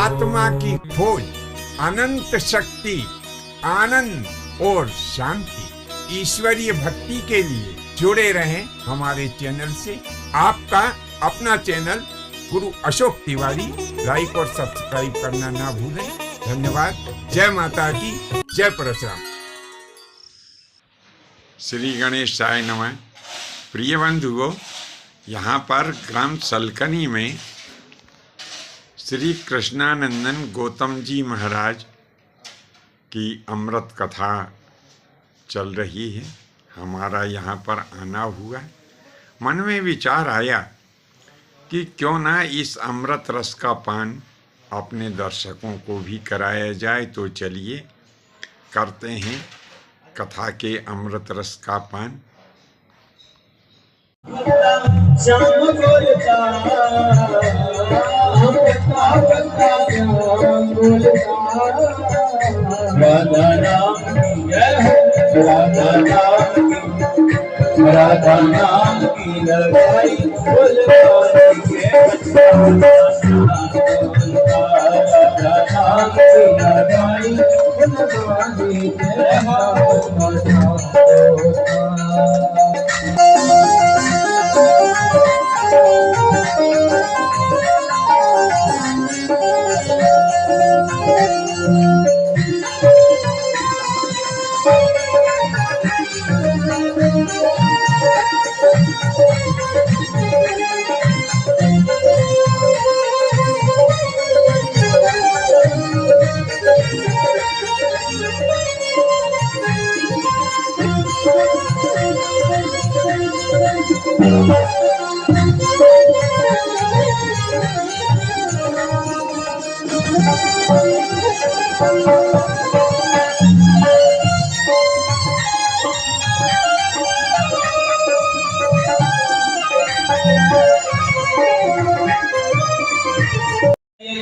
आत्मा की खोज, अनंत शक्ति, आनंद और शांति, ईश्वरीय भक्ति के लिए जुड़े रहें हमारे चैनल से। आपका अपना चैनल गुरु अशोक तिवारी, लाइक और सब्सक्राइब करना ना भूलें। धन्यवाद। जय माता की, जय परशुराम। श्री गणेशाय नमः। प्रिय बंधुओं, यहाँ पर ग्राम सलकनी में श्री कृष्णानंदन गौतम जी महाराज की अमृत कथा चल रही है। हमारा यहाँ पर आना हुआ। मन में विचार आया कि क्यों ना इस अमृत रस का पान अपने दर्शकों को भी कराया जाए। तो चलिए करते हैं कथा के अमृत रस का पान। राधा नाम की लगाई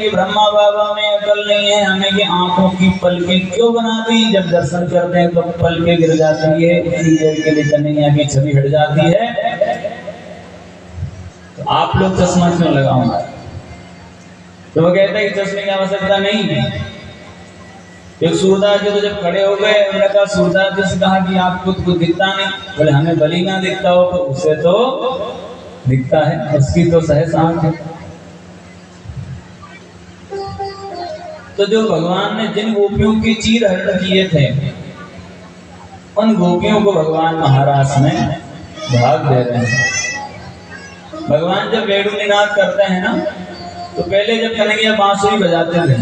ब्रह्मा बाबा में अकल नहीं है हमें कि आंखों की पलकें क्यों बना दी। जब दर्शन करते हैं तो पलकें गिर जाती है, इतनी देर के लिए कन्हैया की छवि हट जाती है। तो आप लोग चश्मा क्यों लगाऊंगा? तो वो कहते हैं कि चश्मे की आवश्यकता नहीं है। एक सूरदास जी तो जब खड़े हो गए, उन्होंने कहा सूरदास जी से कहा कि आपको तो दिखता नहीं। बोले हमें भली ना दिखता हो तो उसे तो दिखता है, उसकी तो सहज आंख है। तो जो भगवान ने जिन गोपियों की चीर हरण किए थे, उन गोपियों को भगवान महाराज में भाग दे रहे हैं। भगवान जब वेणु निनाद करते हैं ना, तो पहले जब कन्हैया बांसुरी बजाते थे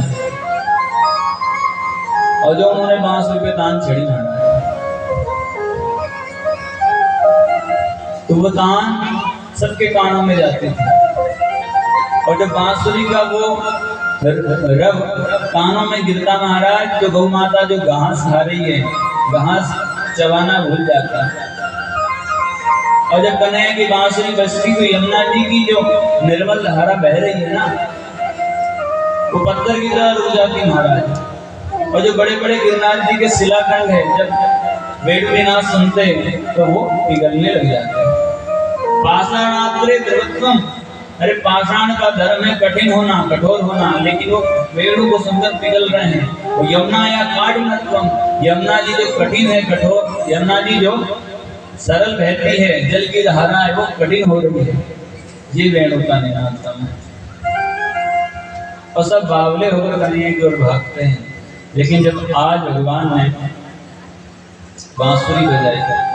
और जो उन्होंने बांसुरी पे तान छड़ी मारा, तो वो तान सबके कानों में जाते थे। और जब बांसुरी का वो रब कानों में गिरता महाराज, तो गौ माता जो घास खा रही है, घास चबाना भूल जाता है। और जब कन्हैया की बांसुरी बजती हुई यमुना जी की जो निर्मल धारा बह रही है ना, वो पत्थर की तरह रुक जाती महाराज। और जो बड़े बड़े गिरिराज जी के शिलाखंड है, जब वेणुनाद सुनते तो वो पिघलने लग जाते हैं। पाषाणात्रे द्रवत्वम, अरे पाषाण का धर्म है कठिन होना, कठोर होना, लेकिन वो वेणु को सुंदर पिघल रहे हैं। वो यमुना या काठिन्यत्वम, यमुना जी जो कठिन है, कठोर, यमुना जी जो सरल बहती है, जल की धारा है, वो कठिन हो रही है। ये वेणु का निनादम है। और सब बावले होकर कन्हैया की ओर भागते हैं। लेकिन जब आज भगवान ने बांसुरी बजाई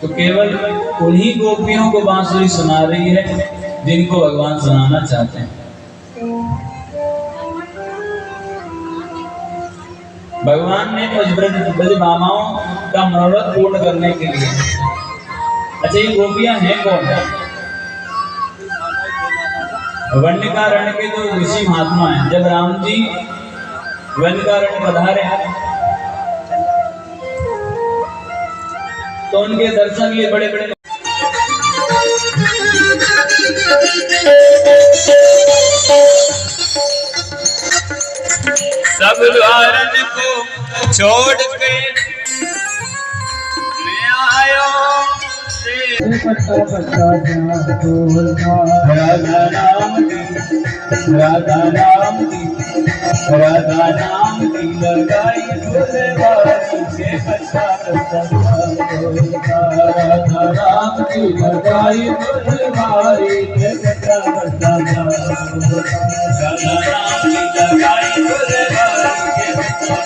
तो केवल उन्हीं गोपियों को बांसुरी सुना रही है जिनको भगवान सुनाना चाहते हैं। भगवान ने ब्रज मामाओं का मनोरथ पूर्ण करने के लिए, अच्छा ये गोपियां हैं कौन? वन्यकारण्य के जो ऋषि महात्मा हैं, जब राम जी वन्यकारण्य पधारे तो उनके दर्शन के लिए बड़े बड़े सब द्वारन को छोड़ के मैं आयो पता पता बोलता राधा नाम की लगाई भोले वाली के पता पता बोलता राधा नाम की लगाई भोले वाली के पता पता बोलता राधा नाम की लगाई भोले वाली के पता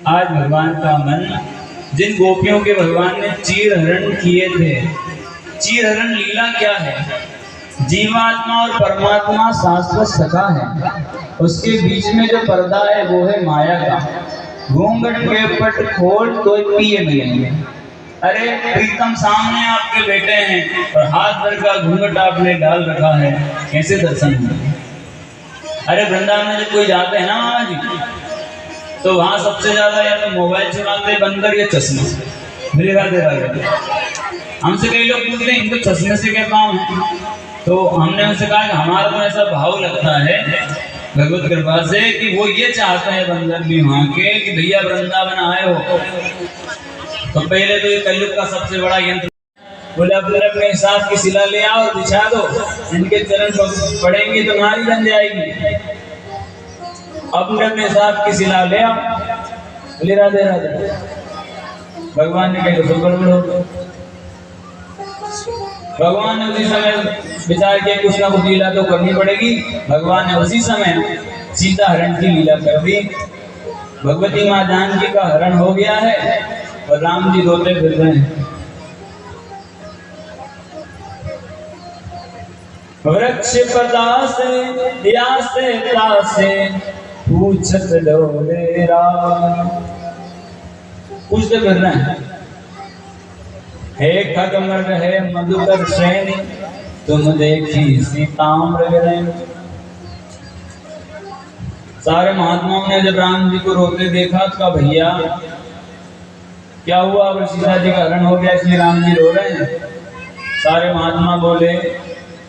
आज भगवान का मन जिन गोपियों के भगवान ने चीर हरण किए थे। चीर हरण लीला क्या है? जीवात्मा और परमात्मा शाश्वत सखा है, उसके बीच में जो पर्दा है वो है माया का। घूंघट के पट खोल तो पिए मिलेंगे। अरे प्रीतम सामने आपके बैठे हैं और हाथ भर का घूंघट आपने डाल रखा है, कैसे दर्शन होंगे? अरे वृंदावन में जब कोई जाते हैं ना मामा जी, तो वहां सबसे ज्यादा या तो मोबाइल चलाते बंदर या चश्मा। मेरे हमसे कई लोग पूछते हैं इनको चश्मे से क्या काम है, तो हमने उनसे कहा कि हमारा तो ऐसा भाव लगता है भगवत कृपा से कि वो ये चाहते हैं बंदर भी वहां के कि भैया वृंदावन आए हो तो पहले तो ये कलयुग का सबसे बड़ा यंत्र बोले अपने हिसाब की शिला ले आओ और बिछा दो, इनके चरण पड़ेंगे तो नारी बन जाएगी। अपने हिसाब की शिला ले आओ, बोले राधे राधे। भगवान ने कहा तो गड़बड़ हो। भगवान ने उसी समय विचार किया कुछ ना कुछ लीला तो करनी पड़ेगी। भगवान ने उसी समय सीता हरण की लीला कर दी। भगवती माँ जानकी का हरण हो गया है और राम जी रोते फिर रहे हैं। वृक्ष पदा से या से तासे पूछत डोलेरा, पूछते फिर रहे हैं। हे खगमृग है मधुकर श्रेणी, तुम देखी सीताम्र विरैन। सारे महात्माओं ने जब राम जी को रोते देखा तो कहा भैया क्या हुआ? अब सीता जी का हरण हो गया इसलिए राम जी रो रहे हैं। सारे महात्मा बोले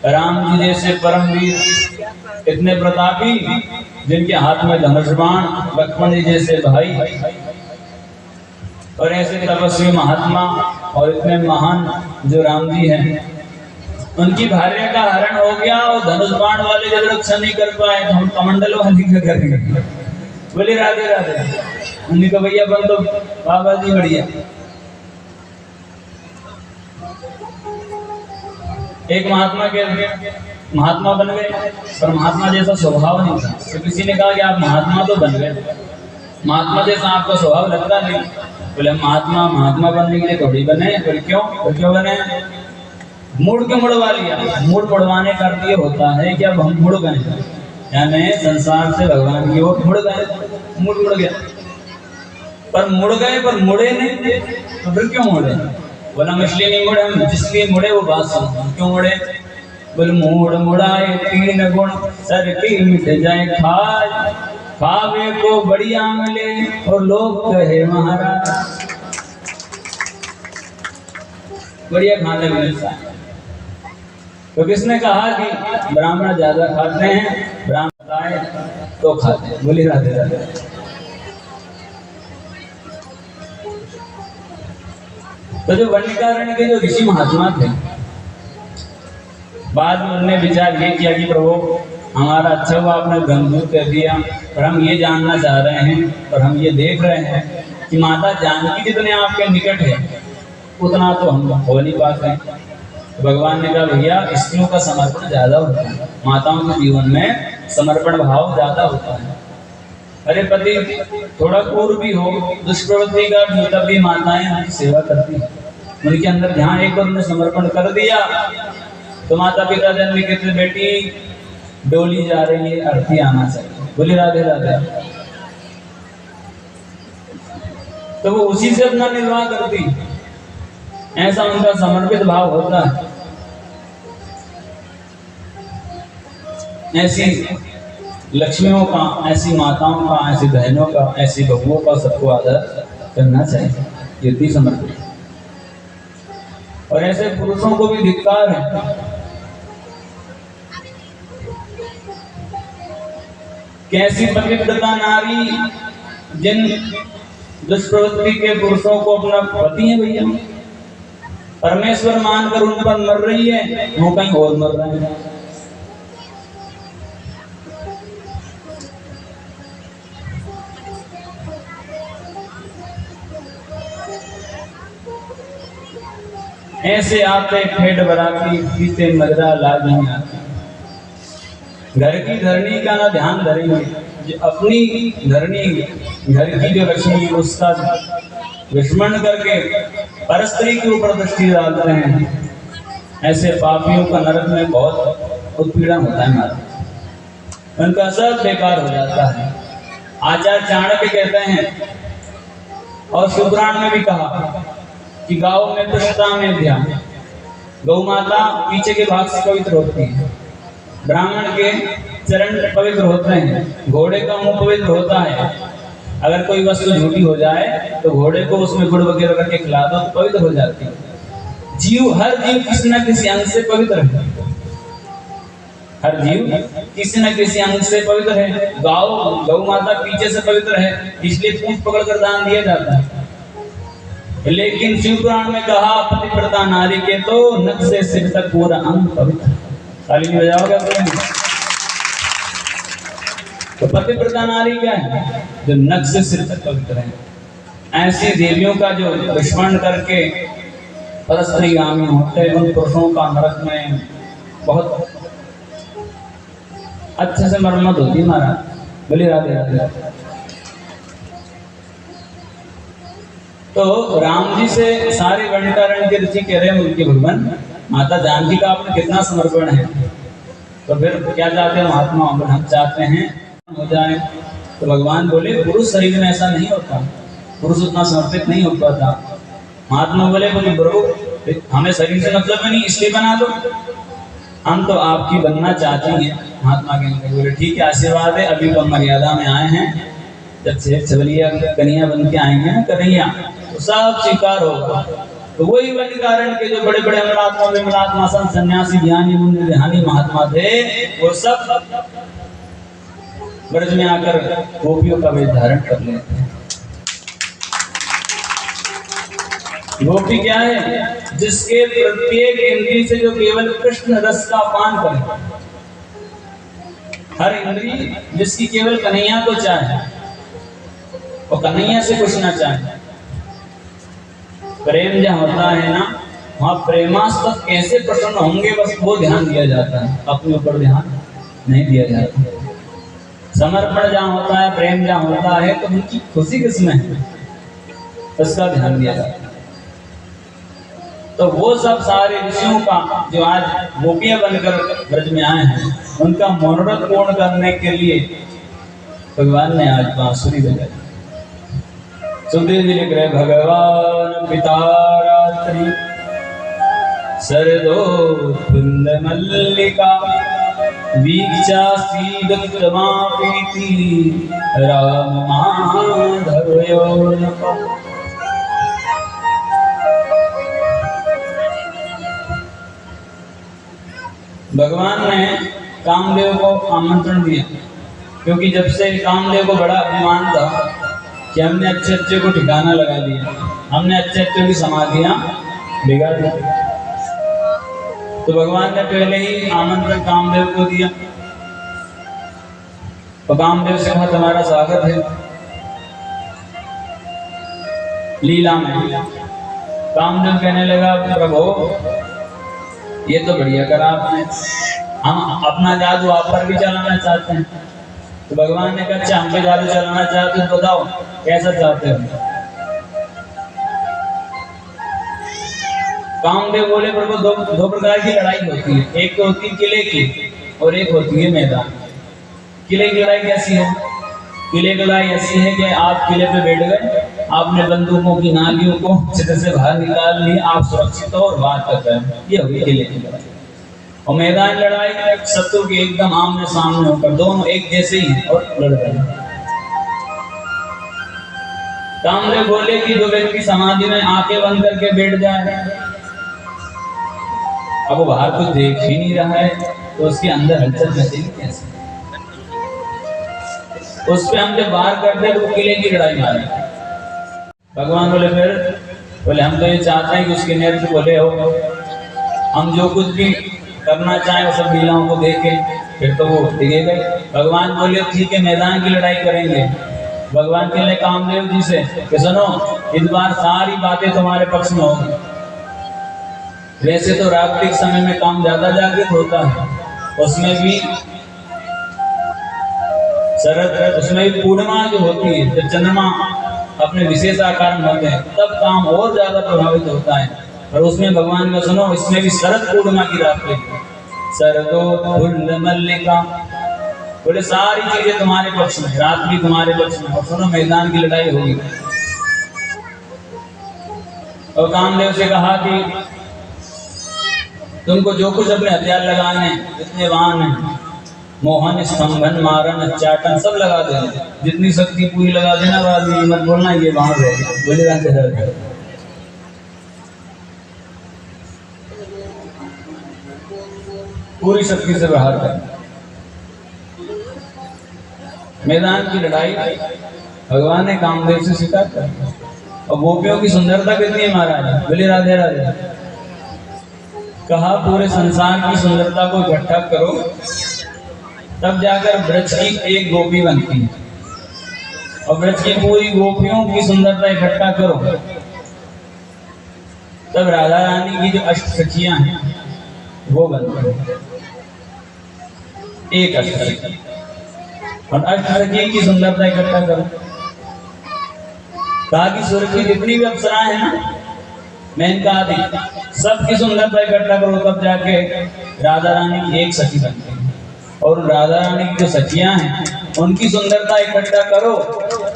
राम जी जैसे परमवीर, इतने प्रतापी, जिनके हाथ में धनुष बाण, लक्ष्मण जी जैसे भाई और ऐसे तपस्वी महात्मा और इतने महान जो राम जी हैं, उनकी भार्या का हरण हो गया और धनुष बाण वाले जब रक्षा नहीं कर पाए तो हम कमंडल वाली क्या करेंगे? बोले राधे राधे। उन्हीं को भैया बन दो बाबा जी बढ़िया। एक महात्मा बन गए पर महात्मा जैसा स्वभाव नहीं था, तो किसी ने कहा कि आप महात्मा तो बन गए, महात्मा जैसा आपका स्वभाव लगता नहीं। बोले महात्मा बनने के लिए थोड़ी बने। फिर क्यों बने? मूड के मुड़वा लिया। मूड मुड़वाने का अर्थ ये होता है कि अब हम मुड़ गए, यानी संसार से भगवान की ओर मुड़ गए। मूड मुड़ गया पर मुड़े नहीं, तो फिर क्यों मुड़े? बोला हम इसलिए नहीं मुड़े, हम जिसलिए मुड़े वो बात सुनो। क्यों मुड़े? बोले मूड मुड़ाए तीन गुण, सर की मिट जाए खाज, खावे को बढ़िया मिले और लोग कहे महाराज। बढ़िया खाने मिलता है तो किसने कहा कि ब्राह्मण ज्यादा खाते हैं, ब्राह्मण आए तो खाते हैं। बोली राधे राधे। तो जो वन्यकारण के जो ऋषि महात्मा थे, बाद में उन्होंने विचार ये किया कि प्रभु हमारा अच्छा हुआ आपने गंभीर कर दिया, और हम ये जानना चाह रहे हैं और हम ये देख रहे हैं कि माता जानकी जितने आपके निकट है उतना तो हम हो नहीं पाते। तो भगवान ने कहा भैया स्त्रियों का समर्पण ज्यादा होता है, माताओं के जीवन में समर्पण भाव ज्यादा होता है। अरे पति थोड़ा क्रूर भी हो, दुष्प्रवृत्ति का भी, तब भी माताएं उनकी सेवा करती हैं। उनके अंदर ध्यान एक बार उन्होंने समर्पण कर दिया तो माता पिता जन्म कहते बेटी डोली जा रही है, आरती आना चाहिए। बोली राधे राधे। तो वो उसी से अपना निर्वाह करती। ऐसा उनका समर्पित भाव होता है। ऐसी लक्ष्मियों का, ऐसी माताओं का, ऐसी बहनों का, ऐसी बहुओं का सबको आदर करना चाहिए, इतनी समर्पित। और ऐसे पुरुषों को भी धिक्कार है। कैसी पवित्रता नारी जिन दुष्प्रवृत्ति के पुरुषों को अपना पति है भैया, परमेश्वर मानकर उन पर मर रही है, वो कहीं और मर रहे हैं। ऐसे आते ठेठ बराती, पीते मदरा लाज नहीं आती। घर की धरनी का ना ध्यान धरेंगे, जो अपनी धरनी घर की जो लक्ष्मी है उसका विस्मरण करके परस्त्री के ऊपर दृष्टि डालते हैं। ऐसे पापियों का नरक में बहुत उत्पीड़न होता है महाराज, उनका सब बेकार हो जाता है। आचार्य चाणक्य कहते हैं और शिवपुराण में भी कहा कि गाँव में तुष्टा में ध्यान, गौ माता पीछे के भाग से पवित्र होती है, ब्राह्मण के चरण पवित्र होते हैं, घोड़े का मुंह पवित्र होता है। अगर कोई वस्तु झूठी हो जाए तो घोड़े को उसमें गुड़ वगैरह करके खिला दो तो पवित्र हो जाती है। जीव, हर जीव किसी न किसी अंग से पवित्र है, हर जीव किसी न किसी अंग से पवित्र है। गौ माता पीछे से पवित्र है, इसलिए पूंछ पकड़कर दान दिया जाता है। लेकिन शिवपुराण में कहा पतिव्रता नारी के तो नख से सिर तक पूरा अंग पवित्र। ताली नहीं बजाओगे? तो पतिव्रता नारी क्या है? जो नख से सिर तक पवित्र है। ऐसी देवियों का जो विस्मरण करके परस्त्रीगामी होते हैं, उन पुरुषों का नरक में बहुत अच्छे से मरम्मत होती है महाराज। बोले राधे राधे। तो राम जी से सारे वर्णितारण के ऋषि कह रहे हैं उनके भगवान माता जानकी का आपने कितना समर्पण है, तो फिर क्या चाहते हैं महात्मा? हम चाहते हैं हो जाए। तो भगवान बोले पुरुष शरीर में ऐसा नहीं होता, पुरुष उतना समर्पित नहीं हो पाता। महात्मा बोले प्रभु हमें शरीर से मतलब नहीं, इसलिए बना दो, हम तो आपकी बनना चाहते हैं। महात्मा के बोले ठीक है, आशीर्वाद है, अभी तो मर्यादा में आए हैं, जब छबलिया कन्हैया बन के आएंगे ना कन्हैया तो सब स्वीकार होगा। तो वही कारण के जो बड़े बड़े अमरात्मा संत सन्यासी ज्ञानी मुनि ध्यानी महात्मा थे, वो सब ब्रज में आकर गोपियों का वेश धारण कर लेते हैं। गोपी क्या है? जिसके प्रत्येक इंद्रिय से जो केवल कृष्ण रस का पान करे, हर इंद्रिय जिसकी केवल कन्हैया को चाहे और कन्हैया से कुछ ना चाहे। प्रेम जहाँ होता है ना, वहाँ प्रेमास्पद कैसे प्रसन्न होंगे बस वो ध्यान दिया जाता है, अपने ऊपर ध्यान नहीं दिया जाता। समर्पण जहाँ होता है, प्रेम जहाँ होता है, तो उनकी खुशी किसमें है उसका ध्यान दिया जाता है। तो वो सब सारे ऋषियों का जो आज गोपियां बनकर ब्रज में आए हैं, उनका मनोरथ पूर्ण करने के लिए भगवान ने आज बांसुरी बजाई। सुखदेव जी लिख रहे भगवान पिता रात्रि सरदोत्फुल्ल मल्लिका वीक्षा सीदत्तमा प्रीति राम माधवयोः। भगवान ने कामदेव को आमंत्रण दिया, क्योंकि जब से कामदेव को बड़ा अभिमान था कि हमने अच्छे अच्छे को ठिकाना लगा दिया, हमने अच्छे अच्छे की समाधियां बिगाड़ दी। तो भगवान ने पहले ही आमंत्रण कामदेव को दिया। तो कामदेव से कहा तुम्हारा स्वागत है लीला में। कामदेव कहने लगा प्रभु ये तो बढ़िया करा आपने, हम अपना जादू आप पर भी चलाना चाहते हैं। तो भगवान ने कहा अच्छा हम पे जादू चलाना चाहते हो, बताओ कैसा चाहते हो? कामदेव बोले प्रभु दो प्रकार की लड़ाई होती है, एक तो होती है किले की और एक होती है मैदान। किले की लड़ाई कैसी है? किले की लड़ाई ऐसी है कि आप किले पे बैठ गए, आपने बंदूकों की नालियों को सिरे से बाहर निकाल ली, आप सुरक्षित हो और बात कर रहे हैं। ये हुई किले की लड़ाई। और मैदान लड़ाई शत्रु के एकदम आमने सामने होकर दोनों एक जैसे ही हैं और लड़ रहे हैं। कामदेव बोले कि जो व्यक्ति समाधि में आंखें बंद करके बैठ जाए, अब वो बाहर कुछ देख ही नहीं रहा है, तो उसके अंदर हलचल मचेगी कैसे? उस पे हम जब बाहर करते तो किले की लड़ाई मारे। भगवान बोले फिर बोले हम तो ये चाहते हैं कि उसके नेत्र बोले हो, हम जो कुछ भी करना चाहें वो सब लीलाओं को देखें, फिर तो वो टिकेगा। भगवान बोले ठीक है, मैदान की लड़ाई करेंगे। भगवान के लिए कामदेव जी से कि सुनो, इस बार सारी बातें तुम्हारे पक्ष में होगी। वैसे तो रात्रि के समय में काम ज्यादा जागृत होता है, उसमें भी शरद, उसमें भी पूर्णिमा जो होती है, जब चंद्रमा अपने विशेष आकार में होते हैं, तब काम और ज्यादा प्रभावित होता है। और उसमें भगवान का सुनो, इसमें भी शरद पूर्णिमा की रात है, शरदो फुल्ल मल्लिका, बोले सारी चीजें तुम्हारे पक्ष में, रात भी तुम्हारे पक्ष में। और सुनो, मैदान की लड़ाई होगी। और कामदेव से कहा कि तुमको जो कुछ अपने हथियार लगाने, जितने वाहन हैं, मोहन, स्तंभन, मारन, चाटन, सब लगा देना, जितनी शक्ति पूरी लगा देना। बाद में मत बोलना ये वहां रहेगा, बोले राधे पूरी शक्ति से बाहर करना। मैदान की लड़ाई भगवान ने कामदेव से सीखा था। और गोपियों की सुंदरता कितनी है महाराज, बोले राधे राधे। कहा पूरे संसार की सुंदरता को इकट्ठा करो, तब जाकर ब्रज की एक गोपी बनती है। और ब्रज की पूरी गोपियों की सुंदरता इकट्ठा करो, तब राधा रानी की जो अष्ट सखियां हैं वो बनती है, एक अष्ट सखी। और अष्ट सखी की सुंदरता इकट्ठा करो। कहा कि स्वर्ग की जितनी भी अप्सराएं हैं ना, मेनका आदि, सबकी सुंदरता इकट्ठा करो, तब जाके राधा रानी की एक सखी बनती है। और राधा रानी की जो सखियां हैं उनकी सुंदरता इकट्ठा करो,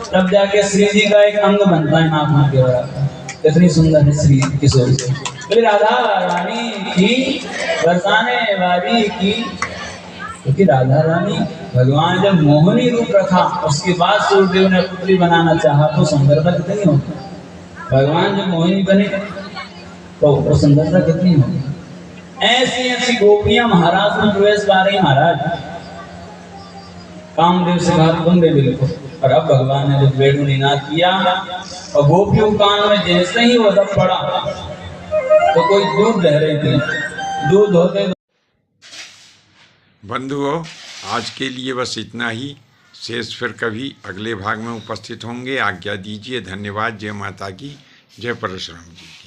तब जाके श्री जी का एक अंग बनता है नाभि के बराबर। इतनी सुंदर है श्री किशोरी। बोले राधा रानी की बरसाने वाली की, क्योंकि राधा रानी भगवान जब मोहनी रूप रखा, उसके बाद सूर्यदेव ने पुत्री बनाना चाहा, तो सुंदरता कितनी होती। भगवान जब मोहिनी बने तो सुंदरता कितनी होगी। ऐसी ऐसी गोपियां महाराज में प्रवेश पा रही। महाराज कामदेव से कहा तुम दे बिल्कुल। और अब भगवान ने जब वेणु निनाद किया और गोपियों कान में जैसे ही वो दब पड़ा, तो कोई दूध बह रही थी, दूध होते। बंधुओं, आज के लिए बस इतना ही। शेष फिर कभी अगले भाग में उपस्थित होंगे। आज्ञा दीजिए। धन्यवाद। जय माता की, जय परशुराम जी।